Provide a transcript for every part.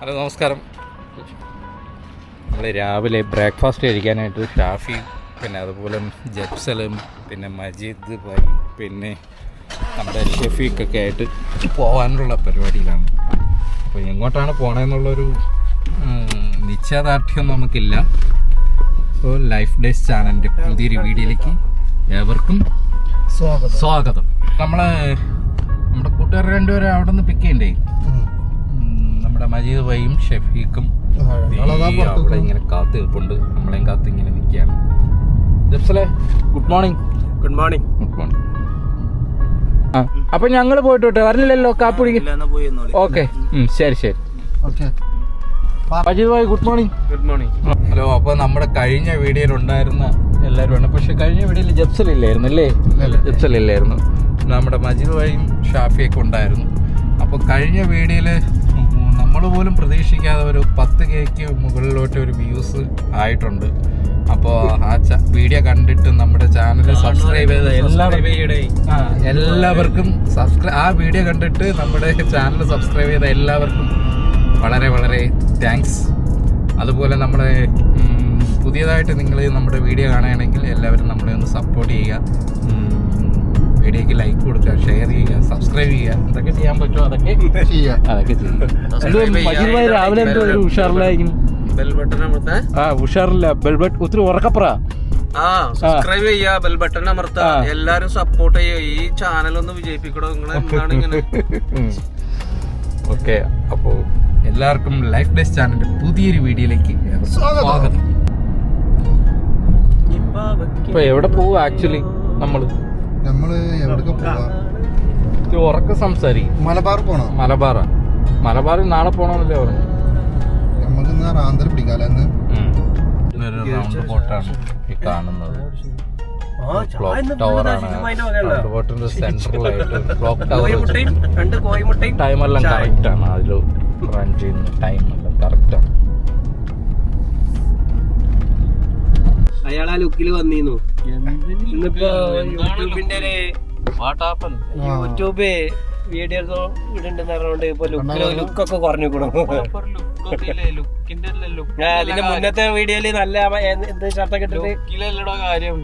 Hello നമസ്കാരം. നമ്മൾ രാവിലെ ബ്രേക്ക്ഫാസ്റ്റ് കഴിക്കാനായിട്ട് ഷാഫി പിന്നെ അതുപോലെ ജബ്സലും പിന്നെ മജീദ് ഭായി പിന്നെ നമ്മുടെ ഷെഫീഖൊക്കെ ആയിട്ട് പോകാനുള്ള പരിപാടിയിലാണ്. അപ്പോൾ എങ്ങോട്ടാണ് പോകണമെന്നുള്ളൊരു നിശ്ചയദാർഢ്യം നമുക്കില്ല. സോ ലൈഫ് ഡേയ്സ് ചാനലിൻ്റെ പുതിയൊരു വീഡിയോയിലേക്ക് ഏവർക്കും സ്വാഗതം. നമ്മുടെ കൂട്ടുകാർ രണ്ടുപേരും അവിടെ നിന്ന് പിക്ക് ചെയ്യണ്ടേ? നമ്മുടെ മജീദ് ഭായിയും ഷെഫീഖും അവിടെ ഇങ്ങനെ കാത്ത് നിൽപ്പുണ്ട്. നമ്മളെയും കാത്ത് ഇങ്ങനെ നിൽക്കുകയാണ്. ജബ്സലെ good morning. Good morning. Good morning. അപ്പൊ ഞങ്ങൾ പോയിട്ട് വരണില്ലല്ലോ കാപ്പുടി? ഓക്കെ, ശരി ശരി. Majeed bhai good morning. Good morning. Hello. അപ്പൊ നമ്മുടെ കഴിഞ്ഞ വീഡിയോയിൽ ഉണ്ടായിരുന്ന എല്ലാവരും, പക്ഷെ കഴിഞ്ഞ വീഡിയോയിൽ ജബ്സലില്ലായിരുന്നു അല്ലേ? ജബ്സലില്ലായിരുന്നു. നമ്മുടെ മജീദ് ഭായിയും ഷാഫിയൊക്കെ ഉണ്ടായിരുന്നു. അപ്പോൾ കഴിഞ്ഞ വീഡിയോയിൽ നമ്മൾ പോലും പ്രതീക്ഷിക്കാതെ ഒരു 10K മുകളിലോട്ട് ഒരു വ്യൂസ് ആയിട്ടുണ്ട്. അപ്പോൾ ആ വീഡിയോ കണ്ടിട്ട് നമ്മുടെ ചാനൽ സബ്സ്ക്രൈബ് ചെയ്ത എല്ലാവർക്കും ആ വീഡിയോ കണ്ടിട്ട് നമ്മുടെ ചാനൽ സബ്സ്ക്രൈബ് ചെയ്ത എല്ലാവർക്കും വളരെ വളരെ താങ്ക്സ്. അതുപോലെ നമ്മുടെ പുതിയതായിട്ട് നിങ്ങൾ നമ്മുടെ വീഡിയോ കാണുകയാണെങ്കിൽ എല്ലാവരും നമ്മളെ ഒന്ന് സപ്പോർട്ട് ചെയ്യുക. വീഡിയോക്ക് ലൈക്ക് കൊടുക്കുക, ഷെയർ ചെയ്യുക, സബ്സ്ക്രൈബ് ചെയ്യുക. എന്തൊക്കെ ചെയ്യാൻ പറ്റുമോ അതൊക്കെ ചെയ്യാം. മജീദ് ഭായി രാവിലെ എന്തോ ഒരു ഉഷാറിലായിരിക്കും. ഉഷാറില്ല. ബെൽ ബട്ടൺ ഒത്തിരി ഉറക്കപ്പറ. സബ്സ്ക്രൈബ് ചെയ്യുക, ബെൽ ബട്ടൺ അമർത്ത. എല്ലാരും സപ്പോർട്ട് ചെയ്യുക. ഈ ചാനൽ ഒന്ന് വിജയിപ്പിക്കണോ നിങ്ങൾ? എന്താണ് ഇങ്ങനെ? ഓക്കെ, അപ്പോ എല്ലാവർക്കും ലൈഫ് ഡേയ്സ് ചാനലിന്റെ പുതിയൊരു വീഡിയോയിലേക്ക് സ്വാഗതം. ഇപ്പൊ എവിടെ പോവും ആക്ച്വലി? നമ്മള് എവിടേക്ക് പോവാ? ഉറക്ക സംസാരിക്കും. മലബാർ പോണോ? മലബാറിൽ നാളെ പോണോന്നല്ലേ പറഞ്ഞു. നമുക്ക് ഇന്ന് റാന്തൽ പിടിക്കാലെന്ന്. റൗണ്ട് ബോട്ടാണ് ഈ കാണുന്നത്. ക്ലോക്ക് ടവറാണ്. റൗണ്ട് ബോട്ടിന്റെ സെൻട്രലായിട്ട് ക്ലോക്ക് ടവർ. ടൈമെല്ലാം കറക്റ്റ് ആണ്. അതിൽ റൺ ചെയ്യുന്ന ടൈമെല്ലാം കറക്റ്റ് ആണ്. അയാൾ ആ ലുക്കിൽ വന്നിരുന്നു. ഇന്നിപ്പോ യൂട്യൂബ് വീഡിയോസ് ഇടുണ്ടെന്ന് പറഞ്ഞോണ്ട് ഇപ്പൊ ലുക്കൊക്കെ കുറഞ്ഞു കൂടും. അതിന്റെ മുന്നത്തെ വീഡിയോയില് നല്ല എന്ത് ഷർട്ടൊക്കെ ഇട്ടിട്ട് കാര്യം.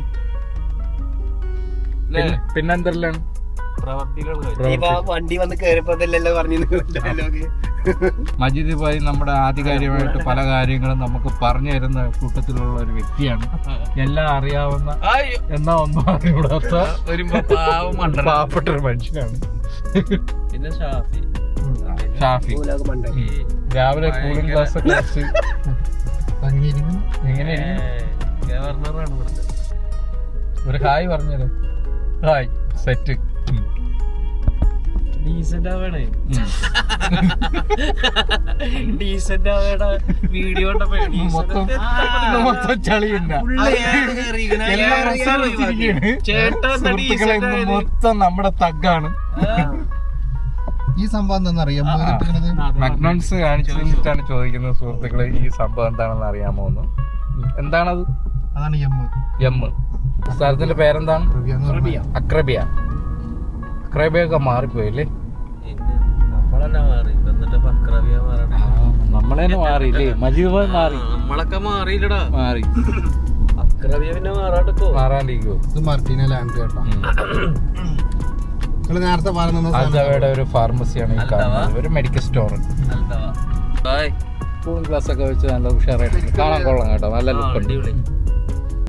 പിന്നെന്തെല്ലാം വണ്ടി വന്ന് കേറിയപ്പോഴല്ലോ പറഞ്ഞു. മജീദ് ഭായി നമ്മുടെ ആധികാരികമായിട്ട് പല കാര്യങ്ങളും നമുക്ക് പറഞ്ഞു തരുന്ന കൂട്ടത്തിലുള്ള ഒരു വ്യക്തിയാണ്. എല്ലാം അറിയാവുന്ന എന്നാ ഒന്നും അറിയൂടാത്ത ഒരു പാവപ്പെട്ട ഒരു മനുഷ്യനാണ്. പിന്നെ ഷാഫി രാവിലെ കൂളിംഗ് ഗ്ലാസ് ഒക്കെ വെച്ച് എങ്ങനെ ഒരു ഹായ് പറഞ്ഞത്. Hi set. ഡീസന്റ് ആവേണേ. ഡീസന്റ് ആവേണ വീഡിയോ മൊത്തം ചളിയുണ്ട്. മൊത്തം നമ്മുടെ തഗ്ഗാണ്. ഈ സംഭവം എന്താണെന്നറിയാം? മക്ഡോണൽസ് കാണിച്ചിട്ടാണ് ചോദിക്കുന്നത് സുഹൃത്തുക്കളെ, ഈ സംഭവം എന്താണെന്ന് അറിയാമോ എന്ന്. എന്താണത്? അതാണ് എം. സ്ഥലത്തിന്റെ പേരെന്താണ്? അക്രബിയ. അക്രബിയൊക്കെ മാറിപ്പോയില്ലേ? നമ്മളെന്നെ മാറിയില്ലേ? മജീദ് മാറി. നമ്മളൊക്കെ മാറിയില്ലടാ. മാറി. അക്രബിയ പിന്നെ മാറാണ്ടിരിക്കുവോ? ഇത് മർട്ടീന ലാൻഡ് കേട്ടോ. നേരത്തെ പറഞ്ഞ ഒരു ഫാർമസിയാണ് ഈ കാണുന്നത്. ഒരു മെഡിക്കൽ സ്റ്റോർ. കൂളിംഗ് ഗ്ലാസ് ഒക്കെ വെച്ച് നല്ല ഉഷാറായിട്ട് കാണാൻ കൊള്ളാം കേട്ടോ. നല്ല ലുക്കുണ്ട്.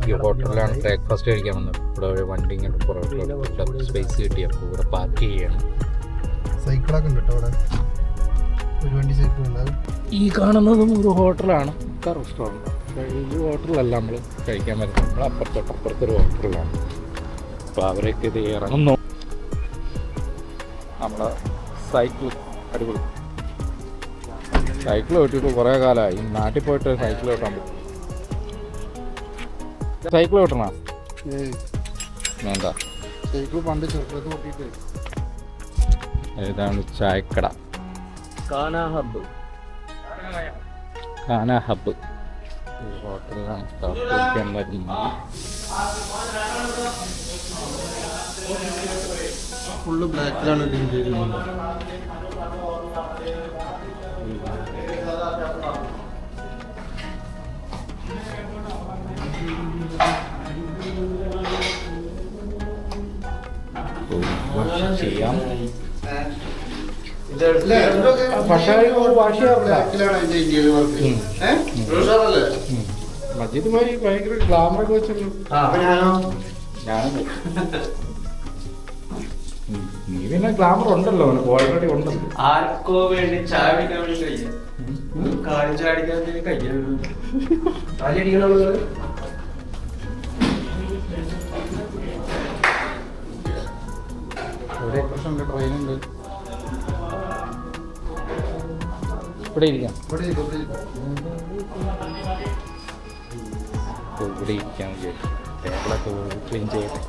ഈ ഹോട്ടലിലാണ് ബ്രേക്ക്ഫാസ്റ്റ് കഴിക്കാൻ വന്നത്. ഇവിടെ ഒരു വണ്ടി ഇങ്ങനെ പുറത്തോട്ട് സ്പേസ് കിട്ടിയപ്പോൾ ഇവിടെ പാർക്ക് ചെയ്യണം. സൈക്കിളൊക്കെ ഉണ്ട് കേട്ടോ. ഒരു വണ്ടി സൈക്കിൾ ഉണ്ട്. ഈ കാണുന്നതും ഒരു ഹോട്ടലാണ്, റെസ്റ്റോറൻറ്റ്. ഈ ഹോട്ടലല്ല നമ്മൾ കഴിക്കാൻ വരുന്നത്. നമ്മൾ അപ്പുറത്തൊരു ഹോട്ടലാണ്. അപ്പോൾ അവരൊക്കെ ഇത് ഇറങ്ങുന്നു. നമ്മുടെ സൈക്കിൾ അടിപൊളി. സൈക്കിൾ ഓട്ടിട്ട് കുറേ കാലമായി. നാട്ടിൽ പോയിട്ട് സൈക്കിൾ ഓട്ടാൻ പറ്റും. സൈക്കിൾ ഓട്ടണ വേണ്ട. സൈക്കിൾ പണ്ട് ചെറുപ്പത്തിൽ ഓട്ടിട്ട്. ഏതാണ് ചായക്കട? കാന ഹബ്ബ്. ഹോട്ടലിലാണ് കുടിക്കാൻ വരുന്നത്. ഫുള്ള് ബ്ലാക്കിലാണ് ഡീൽ ചെയ്തിരുന്നത്. പക്ഷേ വാശിയാറില്ല. മജീദ് മാരി ഭയങ്കര ഗ്ലാമറൊക്കെ വെച്ചല്ലോ. നീ പിന്നെ ഗ്ലാമർ ഉണ്ടല്ലോ, ഓൾറെഡി ഉണ്ടല്ലോ. ആർക്കോ വേണ്ടി ചാടിക്കാൻ വേണ്ടി കഴിയാം, കാര്യം ചാടിക്കാൻ കഴിയാം. ഒരേ പ്രശ്നമുണ്ട്, ട്രെയിനുണ്ട്. ഇവിടെ ഇരിക്കാം, ഇവിടെ ഇരിക്കാൻ ടേബിളൊക്കെ ക്ലീൻ ചെയ്യട്ടെ.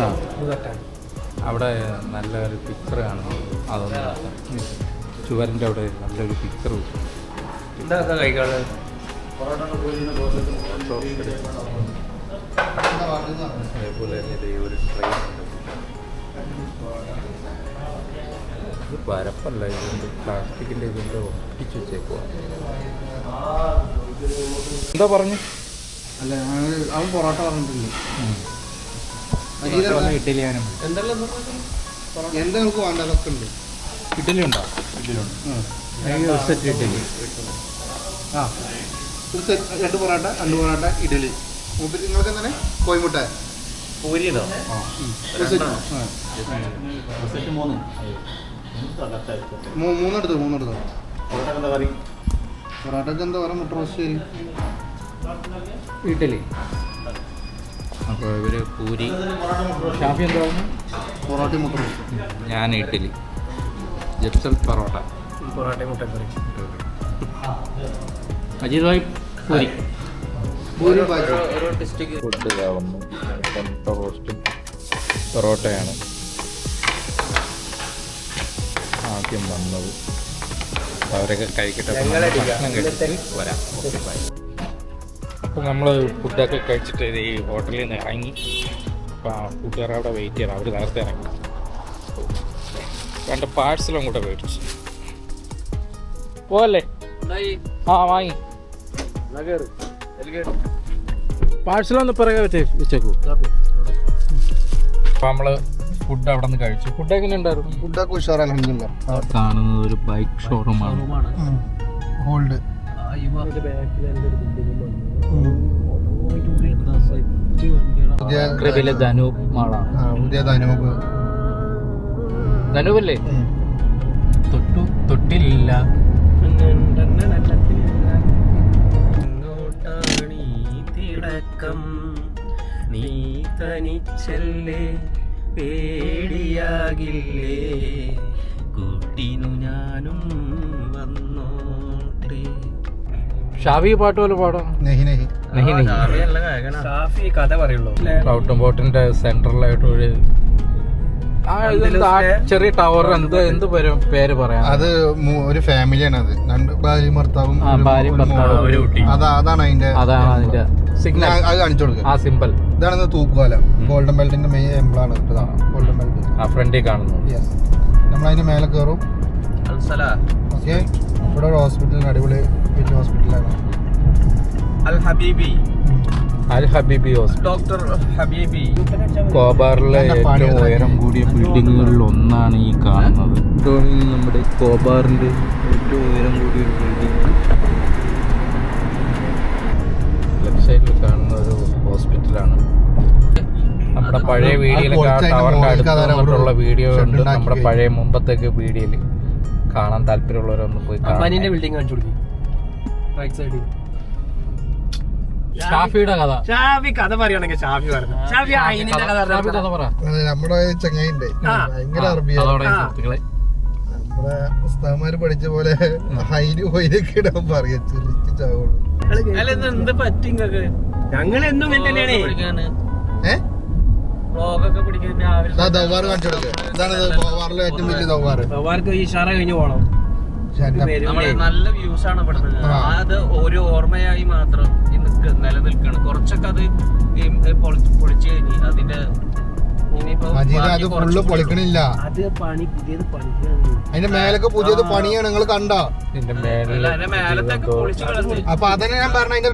ആ, അവിടെ നല്ലൊരു പിക്ചർ കാണുന്നു. അതൊന്ന് ചുവരിൻ്റെ അവിടെ നല്ലൊരു പിക്ചർ കിട്ടും. ഇതൊക്കെ കഴിക്കാതെ അതേപോലെ തന്നെ ഇതേ ഒരു ട്രെയിൻ ഉണ്ട്. ഇത് പരപ്പല്ല, ഇതുകൊണ്ട് പ്ലാസ്റ്റിക്കിൻ്റെ ഇതിൻ്റെ ഒട്ടിച്ച് വെച്ചേക്കുക. എന്താ പറഞ്ഞു? അല്ല അവൻ പൊറോട്ട പറഞ്ഞിട്ടില്ലേ? ഇഡ്ഡലിയാനും എന്താ നിങ്ങൾക്ക് വേണ്ട? അതൊക്കെ ഉണ്ട്. ഇഡ്ഡലി ഉണ്ടോ? ഇഡ്ഡലിയുണ്ട്. സെറ്റ് ഇഡ്ഡലി. ആ, ഒരു സെറ്റ് 2 പൊറോട്ട, 2 പൊറോട്ട, ഇഡലി. നിങ്ങൾക്ക് എന്താണ്? കോഴിമുട്ട പൂരിന്നോ? മൂന്നെടുത്തോ. പൊറോട്ടക്ക് എന്താ പറയുക? മുട്ട റോസ്റ്റ്, ഇഡ്ഡലി. അപ്പോൾ ഇവർ പൂരി. ഷാഫി എന്താ പറഞ്ഞു? പൊറോട്ടയും മുട്ട റോസ്റ്റ്. ഞാൻ ഇഡ്ഡലി. ജപ്സൽ പൊറോട്ട. പൊറോട്ടയും മുട്ടക്കറി. അജിത് ഭായ് പൂരി. പൂരി ബാജി. ഫുഡ് ഇതാവുന്നു. മുട്ട റോസ്റ്റും പൊറോട്ടയാണ് ആദ്യം വന്നത്. അവരൊക്കെ കഴിക്കട്ടെ, ഭക്ഷണം കഴിച്ചിട്ട് വരാം. Okay, bye. അപ്പോൾ നമ്മൾ ഫുഡൊക്കെ കഴിച്ചിട്ട് ഈ ഹോട്ടലിൽ നിന്ന് ഇറങ്ങി. അപ്പോൾ ആ കൂട്ടുകാർ അവിടെ വെയിറ്റ് ചെയ്യണം. അവർ നേരത്തെ ഇറങ്ങി. രണ്ട് പാഴ്സലും കൂടെ മേടിച്ചു. പോവല്ലേ? ആ, വാങ്ങി. പാഴ്സലൊന്ന് പിറകെ വെച്ചേക്കൂ. അപ്പോൾ നമ്മൾ ഫുഡ് അവിടെ നിന്ന് കഴിച്ചു. ഫുഡ് എങ്ങനെ ഉണ്ടായിരുന്നു? ഫുഡൊക്കെ ഉഷാർ, അൽഹംദുലില്ലാ. കാണുന്നത് ഒരു ബൈക്ക് ഷോറൂമാണ്. ഹോൾഡ് ധനൂപ് മാളാണ്. പുതിയ ധനൂപ്. ധനൂപല്ലേ? തൊട്ടില്ല. നീ തനിച്ചല്ലേ, പേടിയാകില്ലേ, കൂട്ടിനു ഞാനും വന്നോട്ടെ. ഷാഫി പാട്ട് പോലെ പാടാം. ഷാഫി കഥ പറയുള്ളൂ. റൗട്ടും ബോട്ടിന്റെ സെൻട്രലായിട്ട് ഒരു ചെറിയ ടവർ. എന്ത് പേര് പറയാം? അത് ഒരു ഫാമിലിയാണ്. അത് 2 ഭാര്യയും ഭർത്താവും. അതാണ് അതിന്റെ സിഗ്നൽ. അത് കാണിച്ചു കൊടുക്കുക. ആ സിമ്പിൾ ഇതാണ് തൂക്കുവാല. ഗോൾഡൻ ബെൽറ്റിന്റെ മെയിൻ എംബ്ലാണ്. ഗോൾഡൻ ബെൽറ്റ് ആ ഫ്രണ്ടിൽ കാണുന്നു. നമ്മളതിന്റെ മേലെ കയറും. ഓക്കെ, ഇവിടെ ഒരു ഹോസ്പിറ്റലിന്, അടിപൊളി വലിയ ഹോസ്പിറ്റലാണ്. അൽ ഹബീബി ഹോസ്പിറ്റൽ. ഡോക്ടർ ഹബീബി. കോബാറിലെ ഏറ്റവും ഉയരം കൂടിയ ബിൽഡിങ്ങുകളിൽ ഒന്നാണ് ഈ കാണുന്നത്. നമ്മുടെ കോബാറിന്റെ ഏറ്റവും ഉയരം കൂടിയ ഒരു ബിൽഡിംഗ്. ലെഫ്റ്റ് സൈഡിൽ കാണുന്ന ഒരു ഹോസ്പിറ്റലാണ്. നമ്മുടെ പഴയ വീഡിയോയിൽ ടവറിന്റെ അടുത്തുള്ള വീഡിയോ ഉണ്ട്. നമ്മുടെ പഴയ മുമ്പത്തേക്ക് വീഡിയോയിൽ കാണാൻ താല്പര്യമുള്ളവരൊന്ന് പോയി കാണാം. ബിൽഡിംഗ് കാണിച്ചു കൊടുക്കും. റൈറ്റ് സൈഡിൽ ഷാഫിയുടെ കഥ. ഷാഫി കഥ പറയുകയാണെങ്കിൽ ഷാഫി പറഞ്ഞു. ഷാഫി അയിനിന്റെ കഥ പറ. നമ്മുടെ ചങ്ങായിണ്ട്, ഭയങ്കര അറബിയാണ്. സുഹൃത്തുക്കളെ, നമ്മുടെ ഉസ്താദ്മാര് പഠിച്ച പോലെ ഹൈന് പോയിലൊക്കെ ഇടാൻ പറയാ. ചാവുള്ളൂ. എന്ത് പറ്റും ഞങ്ങൾ എന്നും തന്നെയാണ്. വ്ളോഗൊക്കെ പിടിക്കാൻ രാവിലെ ദവാറ് കാണിച്ചു കൊടുക്കുക. ഇതാണ് ദവാറിലെ ഏറ്റവും വലിയ ദവാറ്. ദവാർക്ക് ഈ ഷാറ കഴിഞ്ഞ് പോകണം. നല്ല വ്യൂസ് ആണ് ഇവിടുന്ന്. അത് ഒരു ഓർമ്മയായി മാത്രം നിലനിൽക്കണം. കുറച്ചൊക്കെ അത് പൊളിച്ചു കഴിഞ്ഞ് അതിന്റെ മജീദ് അത് ഫുള്ള് പൊളിക്കണില്ല. അത് പണി പുതിയത് പണിയാണ്. അതിന്റെ മേലൊക്കെ പുതിയത് പണിയാണ്. നിങ്ങൾ കണ്ടോ? അപ്പൊ അതന്നെ ഞാൻ പറഞ്ഞ അതിന്റെ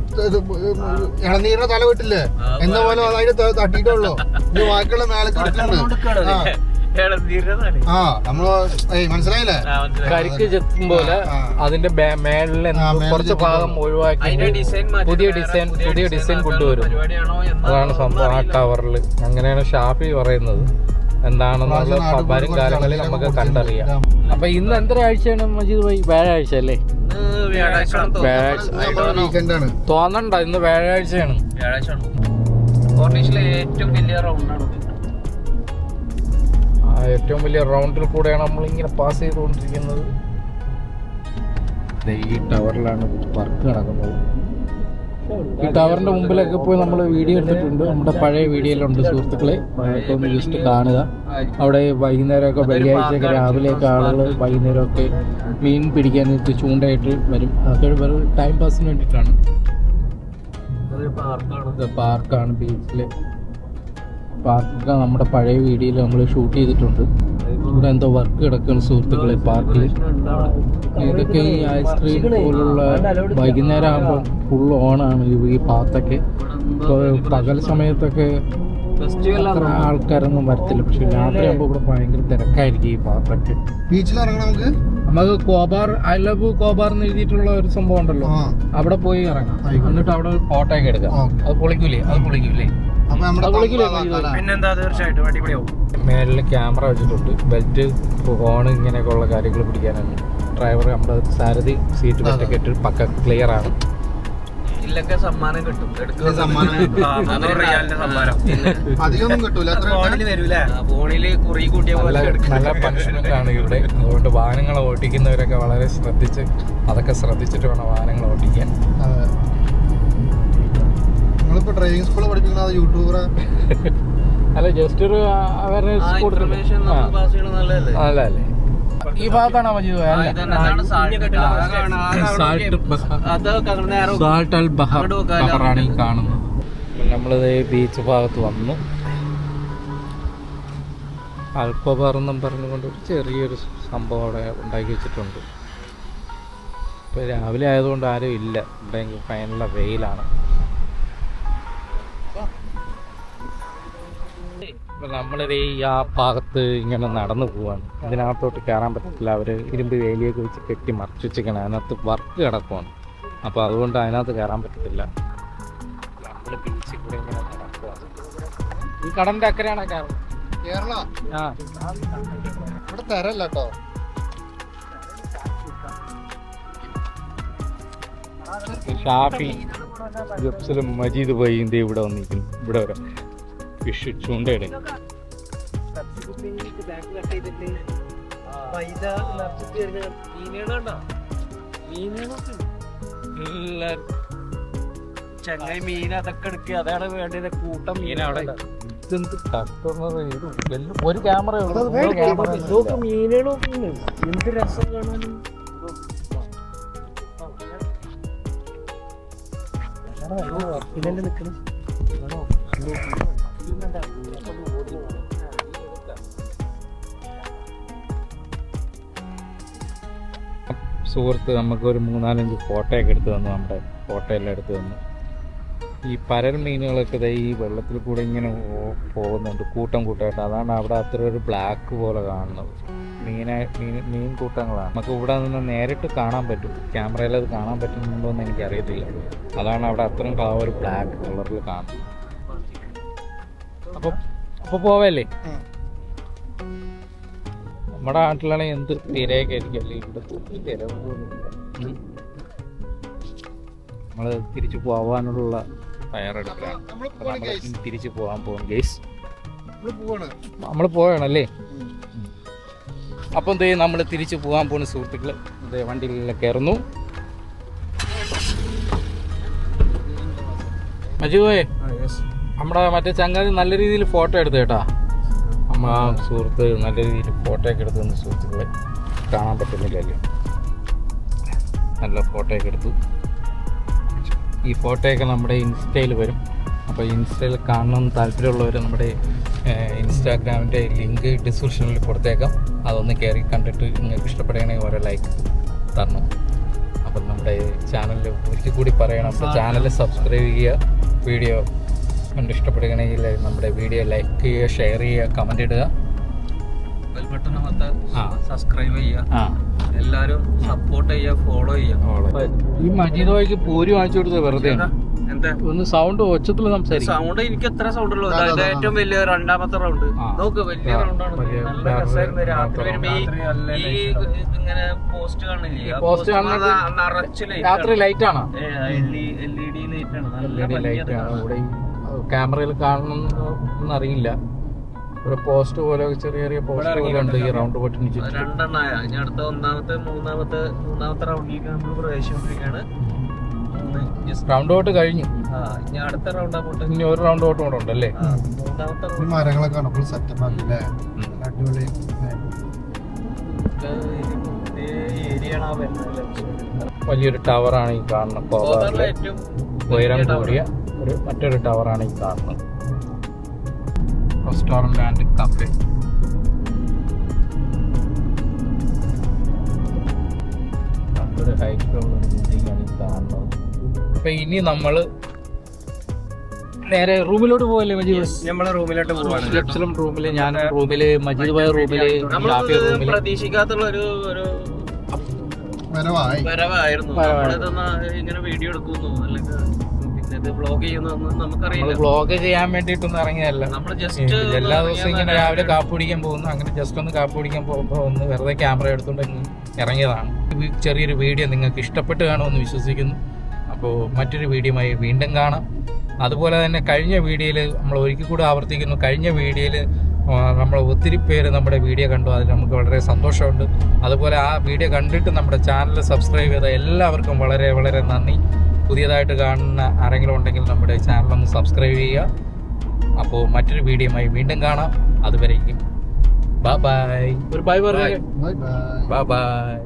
ഇളനീരിന്റെ തല വിട്ടില്ലേ എന്ന പോലെ അതിന്റെ തട്ടിയിട്ടുള്ളൂ. ഇത് ബാക്കിയുള്ള മേലൊക്കെ എടുക്കുന്നുണ്ട്. ആ നമ്മള് മനസ്സിലായില്ലേ? കരിക്ക് ചെത്തും പോലെ അതിന്റെ മേളിൽ കുറച്ച് ഭാഗം ഒഴിവാക്കി പുതിയ ഡിസൈൻ കൊണ്ടുവരും. അതാണ് സംഭവം ആ ടവറിൽ. അങ്ങനെയാണ് ഷാഫി പറയുന്നത്. എന്താണെന്നുള്ള വരും കാലങ്ങളിൽ നമുക്ക് കണ്ടറിയാം. അപ്പൊ ഇന്ന് എന്തൊരാഴ്ചയാണ് മജീദ് ഭായി? വ്യാഴാഴ്ച അല്ലേ? തോന്നണ്ട, ഇന്ന് വ്യാഴാഴ്ചയാണ്. ഏറ്റവും വലിയ റൗണ്ടിൽ കൂടെയാണ് നമ്മളിങ്ങനെ പാസ് ചെയ്തുകൊണ്ടിരിക്കുന്നത്. ഈ ടവറിലാണ് വർക്ക് നടക്കുന്നത്. ഈ ടവറിന്റെ മുമ്പിലൊക്കെ പോയി നമ്മൾ വീഡിയോ എടുത്തിട്ടുണ്ട്. നമ്മുടെ പഴയ വീഡിയോയിലുണ്ട് സുഹൃത്തുക്കളെ, ഒന്ന് ജസ്റ്റ് കാണുക. അവിടെ വൈകുന്നേരമൊക്കെ വെള്ളിയാഴ്ചയൊക്കെ രാവിലെയൊക്കെ ആളുകൾ വൈകുന്നേരമൊക്കെ മീൻ പിടിക്കാനായിട്ട് ചൂണ്ടയായിട്ട് വരും. അതൊക്കെ വെറും ടൈം പാസിന് വേണ്ടിയിട്ടാണ്. പാർക്കാണ്, ബീച്ചിലെ പാർക്കൊക്കെ നമ്മുടെ പഴയ വീഡിയോയിൽ നമ്മൾ ഷൂട്ട് ചെയ്തിട്ടുണ്ട്. ഇവിടെ എന്തോ വർക്ക് കിടക്കുന്ന സുഹൃത്തുക്കളെ പാർക്കിൽ. ഇതൊക്കെ ഈ ഐസ്ക്രീം പോലുള്ള വൈകുന്നേരം ആകുമ്പോൾ ഫുൾ ഓണാണ് ഈ ഭാഗത്തൊക്കെ. ഇപ്പോൾ പകൽ സമയത്തൊക്കെ അത്ര ആൾക്കാരൊന്നും വരത്തില്ല, പക്ഷെ രാത്രി ആകുമ്പോൾ ഇവിടെ ഭയങ്കര തിരക്കായിരിക്കും ഈ ഭാഗത്തൊക്കെ. ബീച്ചിലിറങ്ങണം നമുക്ക് കോബാർ, ഐ ലവ് കോബാർ എന്ന് എഴുതിയിട്ടുള്ള ഒരു സംഭവം ഉണ്ടല്ലോ, അവിടെ പോയി ഇറങ്ങാം. എന്നിട്ട് അവിടെ ഫോട്ടോ ഒക്കെ എടുക്കാം. അത് പൊളിക്കൂലേ? പിന്നെന്താ, തീർച്ചയായിട്ടും അടിപൊളിയാവും. മേലിൽ ക്യാമറ വെച്ചിട്ടുണ്ട്. ബെൽറ്റ്, ഹോൺ, ഇങ്ങനെയൊക്കെ ഉള്ള കാര്യങ്ങൾ പിടിക്കാനാണ്. ഡ്രൈവർ നമ്മുടെ സാരഥി സീറ്റ് ബെൽറ്റൊക്കെ ഇട്ട് പക്ക ക്ലിയർ ആണ്. സമ്മാനം കിട്ടും. ഫോണില് കുറി കൂട്ടിയ പോലെ നല്ല പണിഷ്മെന്റ് ആണ് ഇവിടെ. അതുകൊണ്ട് വാഹനങ്ങൾ ഓടിക്കുന്നവരൊക്കെ വളരെ അതൊക്കെ ശ്രദ്ധിച്ചിട്ട് വേണം വാഹനങ്ങൾ ഓടിക്കാൻ. നിങ്ങളിപ്പോ ഡ്രൈവിംഗ് സ്കൂളിൽ പഠിപ്പിക്കുന്ന യൂട്യൂബറെ അല്ല, ജസ്റ്റ് ഒരു അവയർനെസ് നല്ലതല്ലേ? ഈ ഭാഗത്താണോ മജീദ്? സാൾട്ട് അൽ ബഹറാണ് ഈ കാണുന്നത്. നമ്മളിത് ബീച്ച് ഭാഗത്ത് വന്നു. അൽക്കോബാർ എന്നും പറഞ്ഞുകൊണ്ട് ഒരു ചെറിയൊരു സംഭവം അവിടെ ഉണ്ടാക്കി വെച്ചിട്ടുണ്ട്. ഇപ്പോൾ രാവിലെ ആയതുകൊണ്ട് ആരും ഇല്ല. ഇവിടെ ഫൈനലുള്ള വെയിലാണ്. ഇപ്പം നമ്മളിത് ആ ഭാഗത്ത് ഇങ്ങനെ നടന്നു പോവാണ്. ഇതിനകത്തോട്ട് കയറാൻ പറ്റത്തില്ല. അവർ ഇരുമ്പ് വേലിയൊക്കെ വെച്ച് കെട്ടി മറച്ചു വെച്ചിരിക്കണം. അതിനകത്ത് വർക്ക് കിടക്കുവാണ്. അപ്പോൾ അതുകൊണ്ട് അതിനകത്ത് കയറാൻ പറ്റത്തില്ല. നമ്മൾ ബീച്ചിൽ കൂടെ ഇങ്ങനെ നടക്കുവാണ്. ഈ കടലിൻ്റെ അക്കരെയാണോ കേരളം? ആ, ഇവിടെ തരല്ല കേട്ടോ. ഷാഫി, ജബ്സലും, മജീദ് പോയി ഇന്ത്യ ഇവിടെ വന്നിരിക്കുന്നു. ഇവിടെ വരാം. ഫിഷ് ചൂണ്ടയുടെ ചങ്ങായി മീൻ അതൊക്കെ എടുക്കുക. അതാണ് വേണ്ടത്. കൂട്ടം മീൻ അവിടെ. ഒരു ക്യാമറ മീനുകളും എന്ത് രസം കാണാനും. ഇതിലെ നിൽക്കണം. സുഹൃത്ത് നമുക്കൊരു 3-4 ഫോട്ടോയൊക്കെ എടുത്ത് തന്നു. നമ്മുടെ ഫോട്ടോയെല്ലാം എടുത്ത് തന്നു. ഈ പരൽ മീനുകളൊക്കെ ഈ വെള്ളത്തിൽ കൂടെ ഇങ്ങനെ പോകുന്നുണ്ട് കൂട്ടമായിട്ട്. അതാണ് അവിടെ അത്ര ഒരു ബ്ലാക്ക് പോലെ കാണുന്നത്. മീൻ കൂട്ടങ്ങളാണ്. നമുക്ക് ഇവിടെ നിന്ന് നേരിട്ട് കാണാൻ പറ്റും. ക്യാമറയിൽ അത് കാണാൻ പറ്റുന്നുണ്ടോ എന്ന് എനിക്കറിയത്തില്ല. അതാണ് അവിടെ അത്രയും ഒരു ബ്ലാക്ക് കളറിൽ കാണുന്നത്. അപ്പോൾ പോവല്ലേ? നമ്മുടെ നാട്ടിലാണെങ്കിൽ എന്ത് തിരയൊക്കെ ആയിരിക്കും അല്ലേ? ഇവിടെ തിര നമ്മൾ തിരിച്ചു പോകാനുള്ള തയ്യാറെടുക്കുകയാണ്. നമ്മൾ തിരിച്ചു പോകാൻ പോകും ഗൈസ്. നമ്മൾ പോവുകയാണല്ലേ? അപ്പം എന്തേ നമ്മൾ തിരിച്ചു പോകാൻ പോകുന്ന സുഹൃത്തുക്കൾ വണ്ടിയിലെല്ലാം കയറുന്നു. മജുവേ, നമ്മുടെ മറ്റേ ചങ്ങാതി നല്ല രീതിയിൽ ഫോട്ടോ എടുത്തു കേട്ടാ. ആ സുഹൃത്ത് നല്ല രീതിയിൽ ഫോട്ടോ ഒക്കെ എടുത്തു തന്നു. സുഹൃത്തുക്കളെ കാണാൻ പറ്റുന്നില്ലല്ലോ. നല്ല ഫോട്ടോ ഒക്കെ എടുത്തു. ഈ ഫോട്ടോയൊക്കെ നമ്മുടെ ഇൻസ്റ്റയിൽ വരും. അപ്പോൾ ഇൻസ്റ്റയിൽ കാണണമെന്ന് താല്പര്യമുള്ളവർ നമ്മുടെ ഇൻസ്റ്റാഗ്രാമിൻ്റെ ലിങ്ക് ഡിസ്ക്രിപ്ഷനിൽ കൊടുത്തേക്കാം. അതൊന്ന് കയറി കണ്ടിട്ട് നിങ്ങൾക്ക് ഇഷ്ടപ്പെടുകയാണെങ്കിൽ ഓരോ ലൈക്ക് തരണം. അപ്പം നമ്മുടെ ചാനലിൽ ഒരിക്കൽ കൂടി പറയണം, നമ്മുടെ ചാനൽ സബ്സ്ക്രൈബ് ചെയ്യുക. വീഡിയോ കണ്ട് ഇഷ്ടപ്പെടുകയാണെങ്കിൽ നമ്മുടെ വീഡിയോ ലൈക്ക് ചെയ്യുക, ഷെയർ ചെയ്യുക, കമൻ്റ് ഇടുക, ബെൽ ബട്ടൺ അമർത്തുക, സബ്സ്ക്രൈബ് ചെയ്യുക, എല്ലാരും സപ്പോർട്ട് ചെയ്യുക, ഫോളോ ചെയ്യുക. ഈ മജീദ് ഭായിക്ക് പൂരി വാങ്ങിച്ചു കൊടുത്തത് വെറുതെ എന്താ ഒന്ന് സൗണ്ട് ഒച്ചത്തിൽ സംസാരിക്കും. സൗണ്ട് എനിക്ക് എത്ര സൗണ്ട് ഉള്ളൂ. അതായത് ഏറ്റവും വലിയ രണ്ടാമത്തെ റൗണ്ട് നോക്ക്, വലിയ റൗണ്ടാണ്. നല്ല രസമായിരുന്നു. രാത്രി വരുമ്പോ ഈ ഇങ്ങനെ പോസ്റ്റ് കാണില്ലേ, പോസ്റ്റ് നിറച്ച് രാത്രി ലൈറ്റ് ആണോ? LED ലൈറ്റ് ആണ്. നല്ല ലൈറ്റ് ആണ്. ഇവിടെ ക്യാമറയിൽ കാണണമെന്ന് അറിയില്ല. ഒരു പോസ്റ്റ് പോലെ ചെറിയ ചെറിയ പോസ്റ്റ് പോലെ ഉണ്ട് ഈ റൗണ്ട് ബോട്ടിന് ചുറ്റും. രണ്ടെണ്ണായ ഇനി അടുത്ത മൂന്നാമത്തെ റൗണ്ടിലേക്ക് നമ്മൾ പ്രവേശിച്ചുകൊണ്ടിരിക്കുകയാണ്. റൗണ്ട് ബോട്ട് കഴിഞ്ഞു. ഇനി അടുത്ത റൗണ്ട് അങ്ങോട്ട് ഇനി ഒരു റൗണ്ട് ബോട്ട് കൂടെ ഉണ്ടല്ലേ? മൂന്നാമത്തെ മരങ്ങളൊക്കെ ഫുൾ സെറ്റപ്പ് ആക്കില്ലേ, അടിപൊളി. ഏരിയ വലിയൊരു ടവറാണ് ഈ കാണുന്നത്. കോബാറിലെ ഏറ്റവും ഉയരം കൂടിയ മറ്റൊരു ടവറാണ് ഈ കാണുന്നത്. Restaurant and cafe. ഒരു ഹൈറ്റുള്ള ബിൽഡിംഗാണ് ഈ കാണുന്നത്. അപ്പൊ ഇനി നമ്മള് നേരെ റൂമിലോട്ട് പോകല്ലേ മജീദ്? നമ്മളെ റൂമിലോട്ട് പോവാണ്. റൂമില്, ഞാൻ റൂമില്, മജീദ് ഭായ് റൂമില്, ഷാഫി റൂമില്. പ്രതീക്ഷിക്കാത്തുള്ള ഒരു വരവായിരുന്നു. നമ്മളിതൊന്ന് ഇങ്ങനെ വീഡിയോ എടുക്കുന്നു അല്ലെങ്കിൽ പിന്നെ ഇത് വ്ളോഗ് ചെയ്യുന്നൊന്നും നമുക്കറിയില്ല. വ്ളോഗ് ചെയ്യാൻ വേണ്ടിയിട്ടൊന്നും ഇറങ്ങിയതല്ല. നമ്മള് ജസ്റ്റ് എല്ലാ ദിവസവും ഇങ്ങനെ രാവിലെ കാപ്പി കുടിക്കാൻ പോകുന്നു. അങ്ങനെ ജസ്റ്റ് ഒന്ന് കാപ്പി കുടിക്കാൻ പോകുമ്പോൾ ഒന്ന് വെറുതെ ക്യാമറ എടുത്തുകൊണ്ട് ഇറങ്ങിയതാണ്. ചെറിയൊരു വീഡിയോ നിങ്ങൾക്ക് ഇഷ്ടപ്പെട്ട് കാണുമെന്ന് വിശ്വസിക്കുന്നു. അപ്പോൾ മറ്റൊരു വീഡിയോയുമായി വീണ്ടും കാണാം. അതുപോലെ തന്നെ കഴിഞ്ഞ വീഡിയോയിൽ നമ്മൾ ഒരിക്കൽ കൂടി ആവർത്തിക്കുന്നു, കഴിഞ്ഞ വീഡിയോയിൽ നമ്മൾ ഒത്തിരി പേര് നമ്മുടെ വീഡിയോ കണ്ടു. അതിൽ നമുക്ക് വളരെ സന്തോഷമുണ്ട്. അതുപോലെ ആ വീഡിയോ കണ്ടിട്ട് നമ്മുടെ ചാനൽ സബ്സ്ക്രൈബ് ചെയ്ത എല്ലാവർക്കും വളരെ വളരെ നന്ദി. പുതിയതായിട്ട് കാണുന്ന ആരെങ്കിലും ഉണ്ടെങ്കിൽ നമ്മുടെ ചാനലൊന്ന് സബ്സ്ക്രൈബ് ചെയ്യുക. അപ്പോൾ മറ്റൊരു വീഡിയോയുമായി വീണ്ടും കാണാം. അതുവരേക്കും ബൈ ബൈ. ഒരു ബൈ പറയാം. Bye bye. Bye bye.